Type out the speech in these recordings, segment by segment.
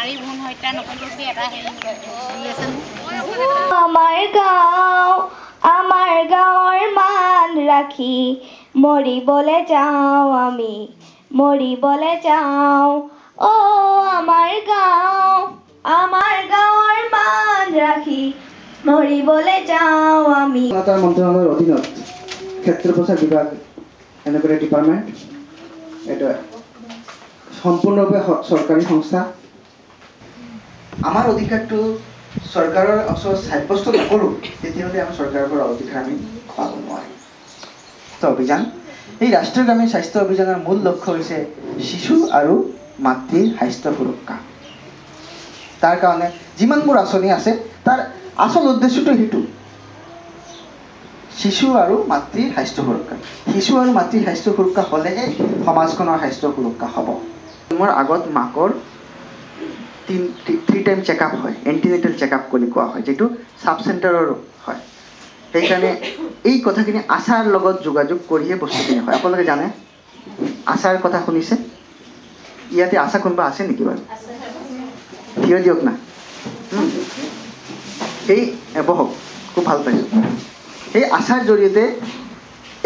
নাৰী ভ্ৰূণ হত্যা নকৰিবি এটা হেৰি আছে আমাৰ গাঁৱৰ মান ৰাখি মৰিবলৈ যাওঁ আমি মৰিবলৈ যাওঁ অ আমাৰ গাঁৱৰ মান ৰাখি মৰিবলৈ যাওঁ আমি মন্ত্ৰণালয়েৰ অধীনত ক্ষেত্ৰ প্ৰচাৰ বিভাগ এনেকুৱা ডিপাৰ্টমেন্ট এটা সম্পূৰ্ণভাবে সৰকাৰি সংস্থা আমাৰ অধিকাৰটো সৰকাৰেৰ ওচৰত সাব্যস্ত নকৰো তেতিয়াহ'লে আমি সৰকাৰেৰ পৰা অধিকাৰ আমি পাব নোৱাৰিম অভিযান এই ৰাষ্ট্ৰীয় গ্ৰামীণ স্বাস্থ্য অভিযানেৰ মূল লক্ষ্য হৈছে শিশু আৰু মাতৃৰ স্বাস্থ্য সুৰক্ষা তাৰ কাৰণে যিমানবোৰ আঁচনি আছে তাৰ আসল উদ্দেশ্যটো হেতু শিশু আৰু মাতৃৰ স্বাস্থ্য সুৰক্ষা শিশু আৰু মাতৃৰ স্বাস্থ্য সুৰক্ষা হ'লেহে সমাজখনৰ স্বাস্থ্য সুৰক্ষা হ'ব মোৰ আগত মাকৰ 3 টাইম চেকআপ হয় এন্টিনেটাল চেকআপ বুলি কোৱা হয় যেটো সাব সেন্টাৰৰ হয় সেইকাৰণে এই কথাখিনি আশাৰ লগত যোগাযোগ কৰিহে বস্তুখিনি হয় আপোনালোকে জানে আশাৰ কথা শুনিছে ইয়াতে আশা কোনবা আছে নেকি বাৰু থিয় দিয়ক না এই বহক খুব ভাল পাইছো এই আশাৰ জৰিয়তে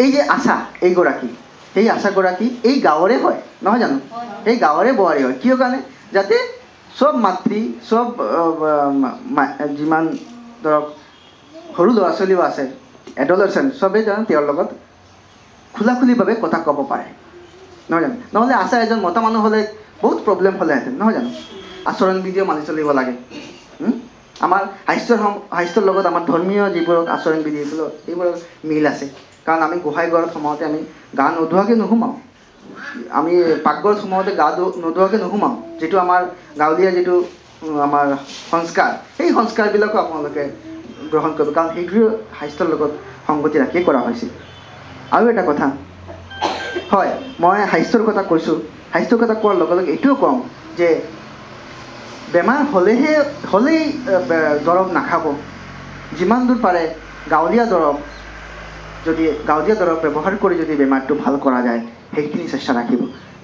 এই যে আশা এই গৰাকী এই আশাগৰাকী এই গাঁৱৰে হয় নহয় জানো এই গাঁৱৰে বোৱাৰী হয় কিয় কাৰণে যাতে সব মাতৃ সব যিমান ধৰক সৰু ল'ৰা ছোৱালীও আছে এডলেসেন্ট সবেই জানো তেওঁৰ লগত খোলাখুলিভাৱে কথা ক'ব পাৰে নহয় জানো নহ'লে আশা এজন মতা মানুহ হ'লে বহুত প্ৰব্লেম হ'লেহেঁতেন নহয় জানো আচৰণ বিধিও মানি চলিব লাগে আমাৰ স্বাস্থ্যৰ লগত আমাৰ ধৰ্মীয় যিবোৰ আচৰণ বিধি এইবোৰ মিল আছে কাৰণ আমি গোহাঁই ঘৰত সোমাওঁতে আমি গা নোধোৱাকৈ নোসোমাওঁ আমি পাকঘৰত সোমাওঁতে গা নোধোৱাকৈ নোসোমাওঁ যিটো আমাৰ গাঁৱলীয়া যিটো আমাৰ সংস্কাৰ সেই সংস্কাৰবিলাকো আপোনালোকে গ্ৰহণ কৰিব কাৰণ সেইটোৱে স্বাস্থ্যৰ লগত সংগতি ৰাখি কৰা হৈছিল আৰু এটা কথা হয় মই স্বাস্থ্যৰ কথা কৈছোঁ স্বাস্থ্যৰ কথা কোৱাৰ লগে লগে এইটোও ক'ম যে বেমাৰ হ'লেই দৰৱ নাখাব যিমান দূৰ পাৰে গাঁৱলীয়া দৰৱ ব্যৱহাৰ কৰি যদি বেমাৰটো ভাল কৰা যায় সেইখিনি চেষ্টা ৰাখিব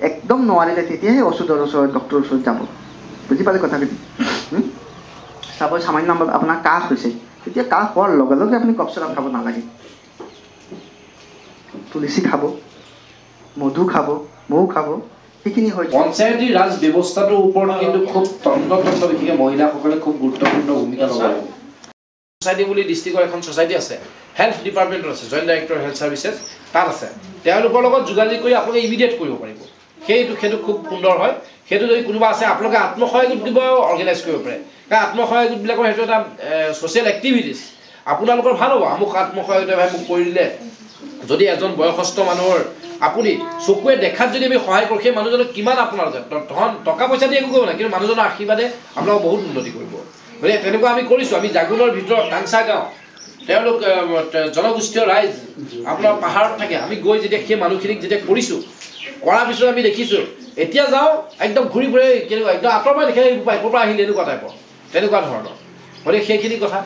একদম নোৱাৰিলে তেতিয়াহে ওচৰৰ ওচৰত ডক্টৰৰ ওচৰত যাব বুজি পালে কথাখিনি চাপ'জ সামান্য আপোনাৰ কাহ হৈছে তেতিয়া কাহ হোৱাৰ লগে লগে আপুনি কফ চিৰাপ খাব নালাগে তুলসী খাব মধু খাব মৌ খাব সেইখিনি হয় পঞ্চায়তী ৰাজ ব্যৱস্থাটোৰ ওপৰত কিন্তু খুব তন্ত্ৰ বিশেষকৈ মহিলাসকলে খুব গুৰুত্বপূৰ্ণ ভূমিকা ল'ব সোসাইটি বুলি ডিষ্ট্ৰিক্টৰ এখন সোসাইটি আছে হেল্থ ডিপাৰ্টমেণ্টৰ আছে জইণ্ট ডাইৰেক্টৰ হেল্থ ছাৰ্ভিচেছ তাত আছে তেওঁলোকৰ লগত যোগাযোগ কৰি আপোনালোকে ইমিডিয়েট কৰিব পাৰিব সেইটো খুব সুন্দৰ হয় সেইটো যদি কোনোবা আছে আপোনালোকে আত্মসহায়ক গোট দিব অৰ্গেনাইজ কৰিব পাৰে কাৰণ আত্মসহায়ক গোটবিলাকৰ সেইটো এটা ছ'চিয়েল এক্টিভিটিছ আপোনালোকৰ ভাল হ'ব আমুক আত্মসহায়ক গোটে ভাই মোক কৰি দিলে যদি এজন বয়সস্থ মানুহৰ আপুনি চকুৱে দেখাত যদি আমি সহায় কৰোঁ সেই মানুহজনক কিমান আপোনাৰ টকা পইচা দি একো কৰিব নাই কিন্তু মানুহজনৰ আশীৰ্বাদে আপোনাক বহুত উন্নতি কৰিব গতিকে তেনেকুৱা আমি কৰিছোঁ আমি জাগুলৰ ভিতৰত কাংচা গাঁও তেওঁলোক জনগোষ্ঠীয় ৰাইজ আপোনাৰ পাহাৰত থাকে আমি গৈ যেতিয়া সেই মানুহখিনিক যেতিয়া কৰিছোঁ কৰাৰ পিছত আমি দেখিছোঁ এতিয়া যাওঁ একদম ঘূৰি ফুৰে কেনেকুৱা একদম আঁতৰ পৰা দেখে ক'ৰ পৰা আহিলে এনেকুৱা টাইপৰ তেনেকুৱা ধৰণৰ গতিকে সেইখিনি কথা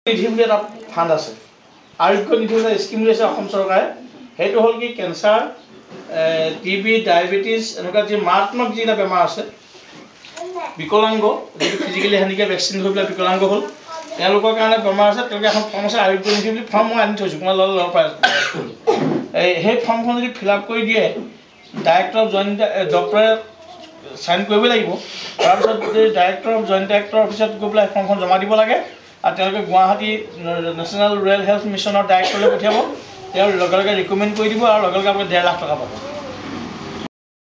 নিধি বুলি এটা ফাণ্ড আছে আৰোগ্য নিধি বুলি স্কিম লৈছে অসম চৰকাৰে সেইটো হ'ল কি কেঞ্চাৰ টিবি ডায়েবেটিছ এনেকুৱা যি মাৰাত্মক যিবিলাক বেমাৰ আছে বিকলাংগ যিটো ফিজিকেলি হেণ্ডিকেপ ভেকচিন হৈ পেলাই বিকলাংগ হ'ল তেওঁলোকৰ কাৰণে বেমাৰ আছে তেওঁলোকে এখন ফৰ্ম আছে আৰোগ্য নিধি বুলি ফৰ্ম মই আনি থৈছোঁ মই ল'ব পাই সেই ফৰ্মখন যদি ফিল আপ কৰি দিয়ে ডাইৰেক্টৰ অফ জইণ্ট ডক্টৰে চাইন কৰিব লাগিব তাৰপিছত যদি ডাইৰেক্টৰ অফ জইণ্ট ডাইৰেক্টৰ অফিচত গৈ পেলাই ফৰ্মখন জমা দিব লাগে আৰু তেওঁলোকে গুৱাহাটী নেশ্যনেল ৰুৰেল হেল্থ মিছনৰ ডাইৰেক্টৰলৈ পঠিয়াব তেওঁ লগে লগে ৰিকমেণ্ড কৰি দিব আৰু লগে লগে আপোনাক 1.5 লাখ টকা পাব